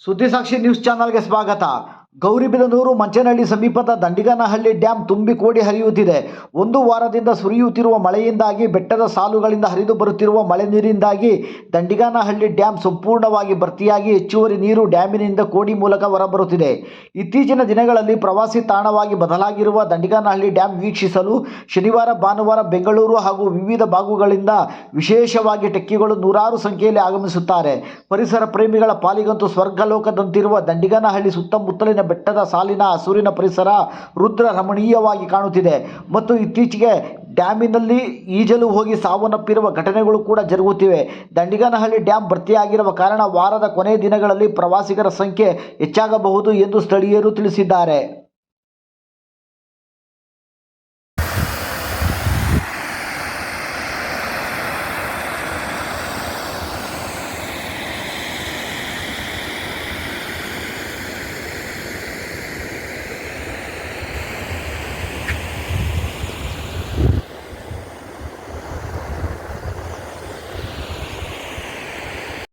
ಸುದ್ದಿಸಾಕ್ಷಿ news ಚಾನಲ್ಗೆ ಸ್ವಾಗತ. ಗೌರಿಬಿದನೂರು ಮಂಚನಹಳ್ಳಿ ಸಮೀಪದ ದಂಡಿಗನಹಳ್ಳಿ ಡ್ಯಾಂ ತುಂಬಿ ಕೋಡಿ ಹರಿಯುತ್ತಿದೆ. ಒಂದು ವಾರದಿಂದ ಸುರಿಯುತ್ತಿರುವ ಮಳೆಯಿಂದಾಗಿ ಬೆಟ್ಟದ ಸಾಲುಗಳಿಂದ ಹರಿದು ಬರುತ್ತಿರುವ ಮಳೆ ನೀರಿಂದಾಗಿ ದಂಡಿಗನಹಳ್ಳಿ ಡ್ಯಾಂ ಸಂಪೂರ್ಣವಾಗಿ ಭರ್ತಿಯಾಗಿ ಹೆಚ್ಚುವರಿ ನೀರು ಡ್ಯಾಮಿನಿಂದ ಕೋಡಿ ಮೂಲಕ ಹೊರಬರುತ್ತಿದೆ. ಇತ್ತೀಚಿನ ದಿನಗಳಲ್ಲಿ ಪ್ರವಾಸಿ ತಾಣವಾಗಿ ಬದಲಾಗಿರುವ ದಂಡಿಗನಹಳ್ಳಿ ಡ್ಯಾಂ ವೀಕ್ಷಿಸಲು ಶನಿವಾರ ಭಾನುವಾರ ಬೆಂಗಳೂರು ಹಾಗೂ ವಿವಿಧ ಭಾಗಗಳಿಂದ ವಿಶೇಷವಾಗಿ ಟೆಕ್ಕಿಗಳು ನೂರಾರು ಸಂಖ್ಯೆಯಲ್ಲಿ ಆಗಮಿಸುತ್ತಾರೆ. ಪರಿಸರ ಪ್ರೇಮಿಗಳ ಪಾಲಿಗಂತೂ ಸ್ವರ್ಗಲೋಕದಂತಿರುವ ದಂಡಿಗನಹಳ್ಳಿ ಸುತ್ತಮುತ್ತಲಿನ ಬೆಟ್ಟದ ಸಾಲಿನ ಹಸುರಿನ ಪರಿಸರ ರುದ್ರ ರಮಣೀಯವಾಗಿ ಕಾಣುತ್ತಿದೆ. ಮತ್ತು ಇತ್ತೀಚೆಗೆ ಡ್ಯಾಮಿನಲ್ಲಿ ಈಜಲು ಹೋಗಿ ಸಾವನ್ನಪ್ಪಿರುವ ಘಟನೆಗಳು ಕೂಡ ಜರುಗುತ್ತಿವೆ. ದಂಡಿಗನಹಳ್ಳಿ ಡ್ಯಾಂ ಭರ್ತಿಯಾಗಿರುವ ಕಾರಣ ವಾರದ ಕೊನೆ ದಿನಗಳಲ್ಲಿ ಪ್ರವಾಸಿಗರ ಸಂಖ್ಯೆ ಹೆಚ್ಚಾಗಬಹುದು ಎಂದು ಸ್ಥಳೀಯರು ತಿಳಿಸಿದ್ದಾರೆ.